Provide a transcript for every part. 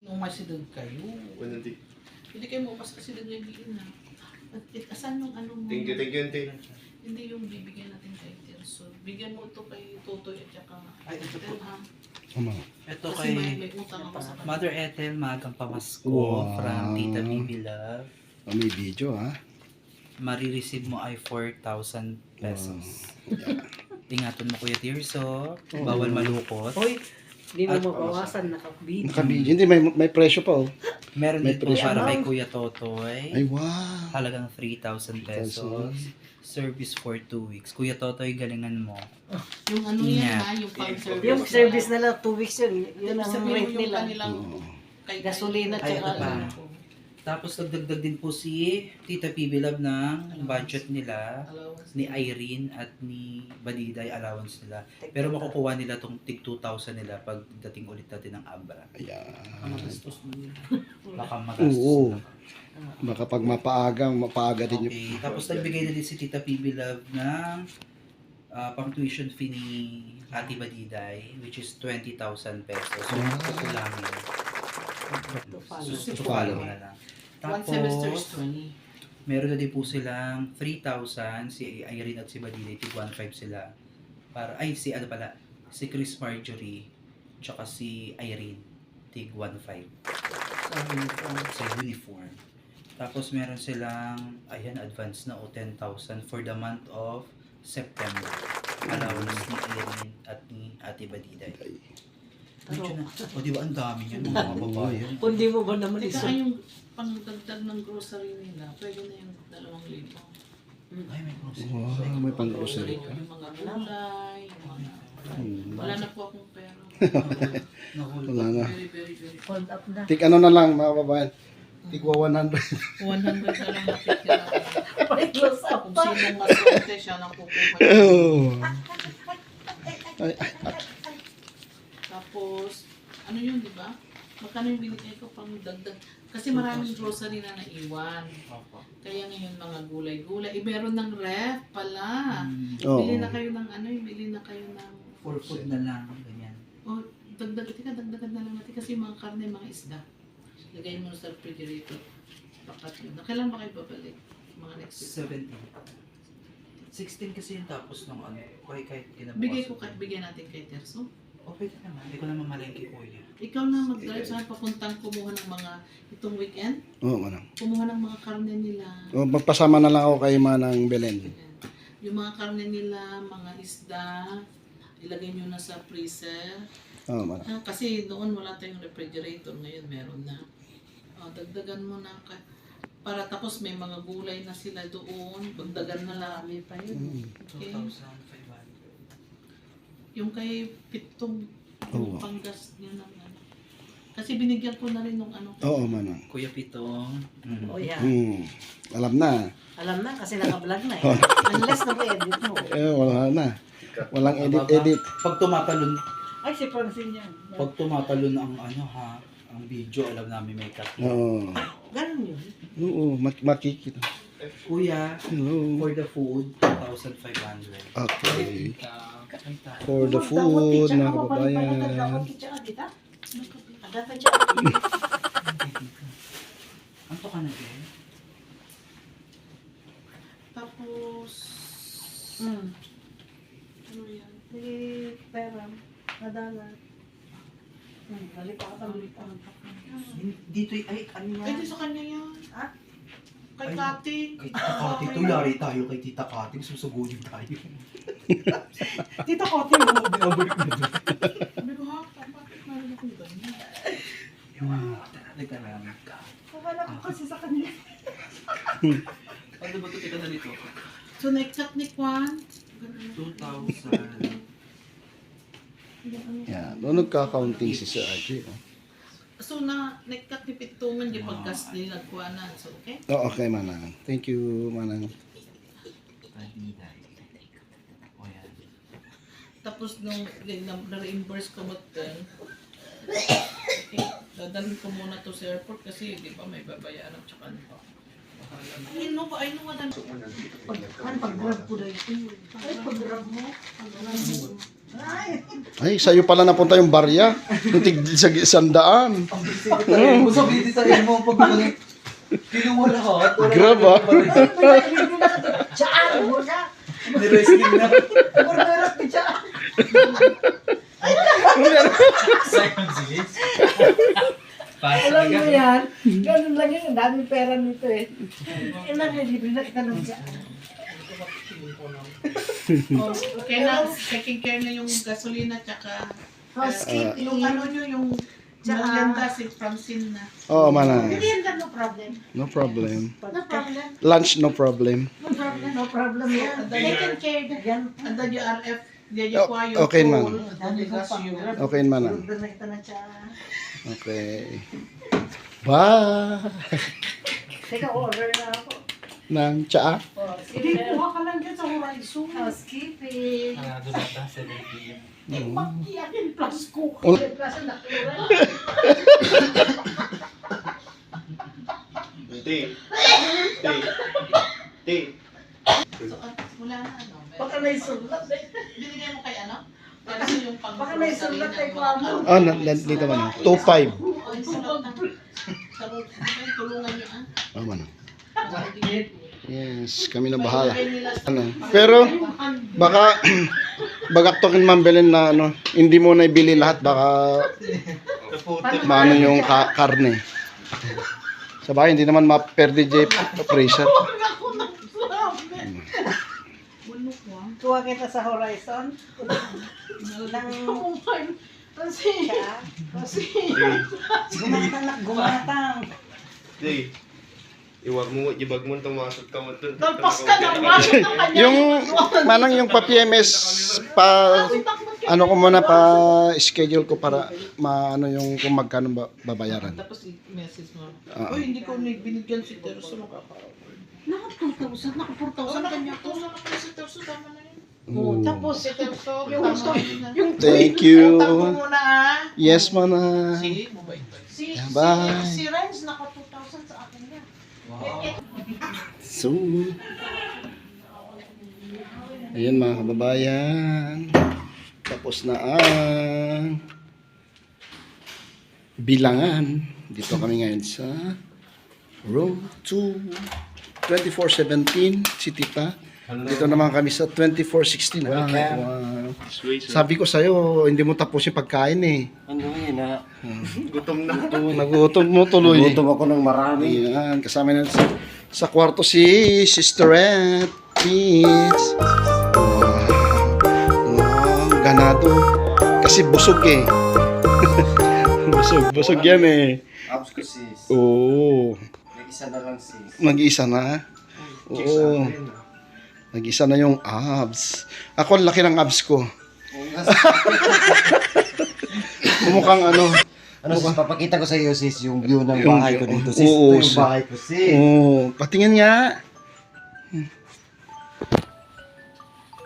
Umasidod kayo. Hindi. Hindi kayo umas kasi doon yung diin na. Asan yung ano mo? Thank you, Auntie. Hindi yung bibigyan natin kay Tirso. Bigyan mo ito kay Totoy at saka Ay, ito po. ha? Ito Kasi kay may utang ako sa kanya. Mother Ethel, magang pamasko Wow. from Tita Bibi Love. Oh, may video ha. Marireceive mo ay 4,000 pesos. Ingatan mo Kuya Tirso, bawal malukot. Hoy, hindi mo At- mabawasan, nakabid. Naka-video. Hindi, may presyo pa oh. Meron May din po presyo. para kay Kuya Totoy. Ay, wow. Halagang 3,000 pesos. Service for 2 weeks. Kuya Totoy, galingan mo. Yung ano yan Yeah. ha, yung pang-service. Yung service na lang, 2 weeks yun. Yun ang Sabihin mo rate yung nila. kanilang Oo. kay Gasolina Ay, tsaka ito pa. ano. Tapos nagdagdag din po si Tita Bibi Love ng budget nila. allowance. Ni Irene at ni Baliday allowance nila. Pero makukuha nila tong tig 2,000 nila pag dating ulit natin ng Abra. Ayan. Magastos mo yun. Baka magastos Oo. na. Baka pag mapaaga din yung... Okay. Tapos nagbigay na din si Tita PB Love ng pang tuition fee ni Ate Baliday, which is 20,000 pesos. So, kukulangin. To follow. To follow. follow na lang. One semester is Tapos, 20. meron na din po silang 3,000, si Irene at si Baliday, tig 1,500 sila. Para, ay, si ano pala, si Chris Marjorie, tsaka si Irene, tig 1,500 sa uniform. Tapos meron silang, ayan, advance na o 10,000 for the month of September. Allowance ni Irene at ni Ate Baliday. Medyo na, o di ba ang dami niyan mga kababayan? Kung di mo ba naman Teka, isa? yung pangdagdag ng grocery nila, pwede na yung 2,000. Ay, may grocery. Wow, may pang-grocery ka. Yung mga gulay, yung mga... Wala na po akong pera. Nahuli. Wala na. Very, very, very. Hold up na. Tik ano na lang mga babayan. Tikwa 100. 100 na lang natitira. Close up Kung pa. sinong maswerte, siya nang kukuha. Oh. Ay, Tapos, ano yun, di ba? Magkano yung binigay ko pang dagdag? Kasi maraming grocery na naiwan. Opo. Kaya ngayon mga gulay-gulay. Meron ng ref pala. Oo. Bili na kayo ng ano, bili na kayo ng... For food na lang, ganyan. Oh, dagdagan na lang natin kasi yung mga karne, mga isda. Lagay mo sa refrigerator. Pakat yun. Kailan ba kayo babalik? Mga next week. 17. 16 kasi yung tapos ng ano, kahit kinabukasan. Bigyan natin kay Terso. O, pwede naman. Hindi ko naman mamalengke kuya. Ikaw na mag-drive saan papuntang kumuha ng mga itong weekend. Oo, manang. Kumuha ng mga karne nila. Oh, magpasama na lang ako kay Manang Belen. Yung mga karne nila, mga isda, ilagay nyo na sa freezer. Oo, manang. Kasi noon wala tayong refrigerator, ngayon meron na. Dagdagan mo na para tapos may mga gulay na sila doon, dagdagan na lang. Marami pa yun. Okay. 2,500. Yung kay Pitong, Oo. yung panggas niya ng ano. Kasi binigyan ko na rin nung ano. Oo, manang. Kuya Pitong. O yan. Alam na. Alam na kasi naka-vlog na eh. Unless na-edit mo. Wala na. Walang edit. Pag tumatalon, Ay, si Francine yan. pag tumatalon ang ano ha, ang video, alam namin may cut. Oo. Ganun yun. Oo, makikita. Kuya, Hello. for the food, 2,500. Okay. For the food, mga kababayan. Ano ka na din? Tapos, ano yan? Pera. Nadala. Nalipatan. Dito ay ano Ay, yan? di sa kanya yan. Ah? Kay Ay, Kating. Kay Tita Kating, tuyari tayo kay Tita Kating, susugunin tayo. Tita Kating, binabalik na doon. Sabi ko, ha? Bakit meron akong ganyan? Teka lang. Akala ko kasi sa kanya. Ano ba ito? Teka na dito. So, nag-cut ni Kwan. 2,000. Yan. Doon nagka-counting si Sir RJ. So, nag-cut ni Pitungan yung pagkas nila nagkuhanan. So, okay? Oh, okay, Manang. Thank you, Manang. O yan. Tapos, nung na-reimburse ko mag-10, okay, dadalhin ko muna to sa airport kasi, di ba, may babayaran tsaka ano. I know what I'm... Pag-grab ko na ito. Ay, pag-grab mo. Ay, Ay, sa'yo pala napunta yung barya. Yung tig sa 100. Sabi sa mo pag kinuha lahat. Grab ah. Saan mo na? Ni-rescue na. Burgeras ka dyan. Second series. Alam mo yan, ganun lang yun. Ang daming pera nito eh. Nalilibre na kita ng dyan. Oh, okay na, taking care na yung gasolina tsaka Housekeeping. yung ano nyo, yung maganda si Francine na. Oo, Manang. Merienda, no problem. No problem. No problem. Lunch, no problem. No problem. No problem yan. Taken care na yan. Anda yung RF, diyan Oh, yung kwayo. okay, ma'am. Okay. Okay, Manang. Burger na kita ng dyan. Okay. Bye. Teka, order na ako. Ng tsaa. Hindi, kuha ka lang dyan sa Horizon. Housekeeping. Doon ata, 7 p.m. Magkiyakin plus ko. Ul- Plus ang nakura. So, wala na ano. Baka naisulat eh. Binigay mo kay ano? Kasi yung pang... Baka naisulat eh, kuha mo. Oh, dito Manang. 2.5. Ay, sulat na. Sarap. Tulungan nyo ah. Oh, Manang. Yes, kami na bahala. Ano? Pero baka bagaktokin Ma'am Belen na ano, hindi mo na ibili lahat baka maano yung karne. Sa bahay hindi naman ma-perde J pressure. Kuha kita sa Horizon. Kasi gumatang. Day, iwag mo, ibag mo tumasok ka mo to. Talpas ka na, masok ka kanya. Yung manang yung pa-PMS pa ano ko muna pa schedule ko para maano yung kung magkano babayaran. Tapos i-message mo. Oo. Uy, hindi ko binigyan si Terso. Naka 4,000 kanya ko. Naka si Terso, tama na yun. Tapos si Terso, yung Thank you. utang mo muna ah. Yes, mana. Si, mabait ba? Bye. Si Renz, naka 2,000 sa akin niya. So, ayan mga kababayan. Tapos na ang bilangan. Dito kami ngayon sa room 2, 2417, si Tita. Dito naman kami sa 2416. Wow. Sabi ko sa'yo, hindi mo tapos yung pagkain eh. Ano yun ha? Gutom na. Nagutom mo tuloy. Gutom ako ng marami. Ayan, kasama na sa kwarto si Sister Ed. Peace. Wow, ganado. Kasi busog eh. busog yan eh. Abs ko sis. Oo. Nag-isa na lang sis. Mag-isa na. Oo. Nag-isa na yung abs. Ako, ang laki ng abs ko. Kumukhang ano. Ano sis, papakita ko sa iyo sis yung view ng Yung bahay ko view. dito sis. Oo, Ito yung bahay ko sis. Oo. Patingin nga.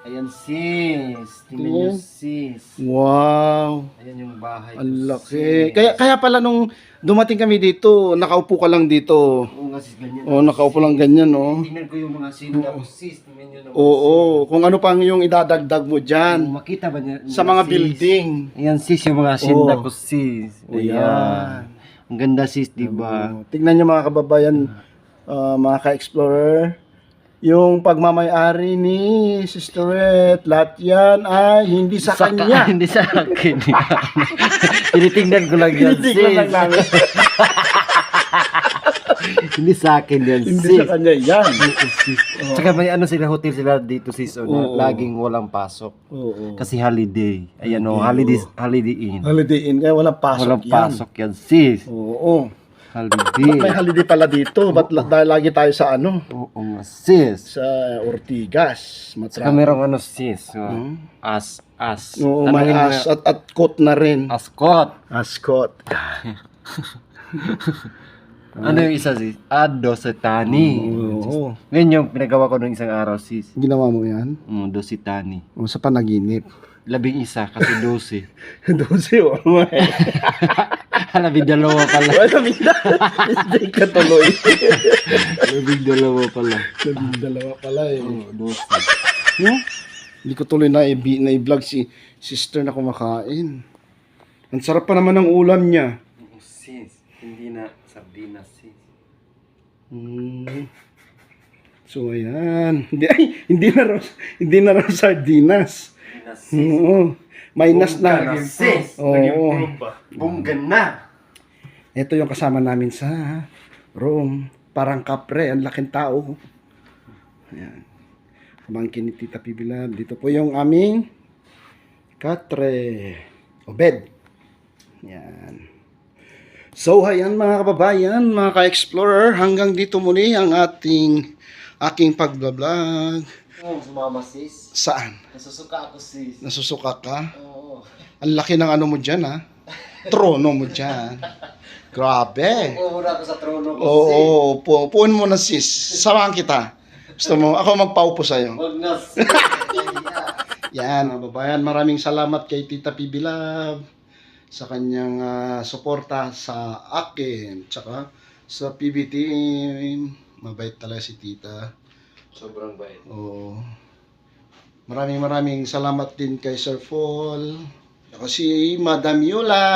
Ayan sis. Tingnan niyo sis. Wow. Ayan yung bahay ko Ang sis. laki. Kaya pala nung dumating kami dito, nakaupo ka lang dito. Oo nga sis, ganyan. Oo, nakaupo lang ganyan, no? Tingnan ko yung mga sinda ko sis. Tingnan niyo naman. Oo, kung ano pang yung idadagdag mo dyan Makita ba niya? sa mga sis? building. Ayan sis yung mga sinda Oo. ko sis. O yan. Ang ganda sis, di ba? Oo. Tignan nyo mga kababayan, mga ka-explorer, yung pagmamayari ni Sister Ed, lahat yan ay hindi sa kanya. Hindi sa akin. Tinitingnan ko lang yan sis. Tinitingnan lang namin. Hindi sa akin yan Hindi sis. sa kanya yan. Tsaka may ano sila, hotel sila dito sis. O, Oo. na laging walang pasok. Oo. Kasi holiday. Ayan o, holiday in. Holiday Inn, kaya walang pasok Walang yan. pasok yan sis. Oo. Holiday. May holiday pala dito. Ba't dahil lagi tayo sa ano? Oo nga sis. Sa Ortigas. Tsaka merong ano sis. As. Oo, may Tanungin mo as at coat na rin. Ascot. Ascot. Ano yung isa sis? Dositani. Oo. Ngayon yung pinagawa ko nung isang araw sis. Ginawa mo yan? Dositani. O, sa panaginip. 11 kasi 12. 12 o. Labing dalawa pala. Hindi ka tuloy. Labing dalawa pala. Labing dalawa pala eh. Oo, dos. No? Hindi ko tuloy na-vlog si sister na kumakain. Ang sarap pa naman ng ulam niya. Sis, hindi na sardinas, sis. So ayan. Hindi na raw sardinas. Sardinas, sis. Oo. Minus na. Sis. Oo. Bunggan na. Ito yung kasama namin sa room. Parang kapre, ang laking tao. Ayan. Pamangkin ni Tita Pibilab. Dito po yung aming katre. O bed. Yan. So, ayan mga kababayan, mga ka-explorer, hanggang dito muli ang aking pagbablog. Sumama, sis. Saan? Nasusuka ako, sis. Nasusuka ka? Oo. Ang laki ng ano mo dyan, ha? Trono mo dyan. Grabe. Mura ako sa trono ko, Oo, upuin mo na sis. Samahan kita. Gusto mo, ako magpaupo sa'yo. Huwag na, sis. Yan, mga babayan, maraming salamat kay Tita Pibilab sa kanyang suporta sa akin, tsaka sa PB team. Mabait talaga si Tita. Sobrang bait. Oo. Maraming salamat din kay Sir Paul. Ako si Madam Yula.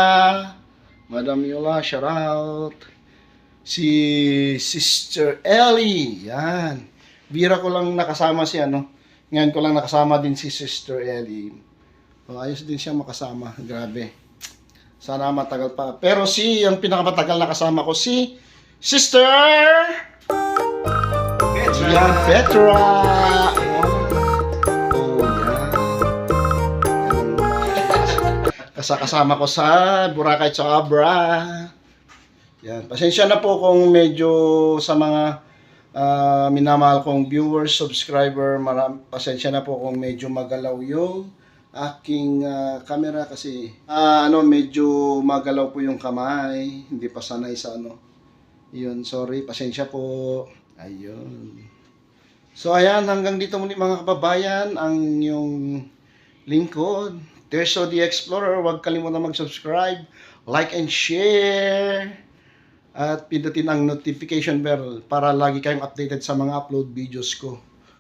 Madam Yula, shout out. Si Sister Ellie. Yan. Bira ko lang nakasama si Ngayon ko lang nakasama din si Sister Ellie. Ayos din siya makasama. Grabe. Sana matagal pa. Pero ang pinakamatagal na kasama ko si Sister Petra. Petra. Kasama ko sa Boracay at Abra. Yan. Pasensya na po kung medyo sa mga minamahal kong viewers, subscriber, pasensya na po kung medyo magalaw yung aking camera kasi medyo magalaw po yung kamay, hindi pa sanay sa yun, sorry, pasensya po. Ayun. So ayan, hanggang dito muli mga kababayan, ang yung lingkod, Terso the Explorer. Huwag kalimutan mag-subscribe, like and share, at pindutin ang notification bell para lagi kayong updated sa mga upload videos ko.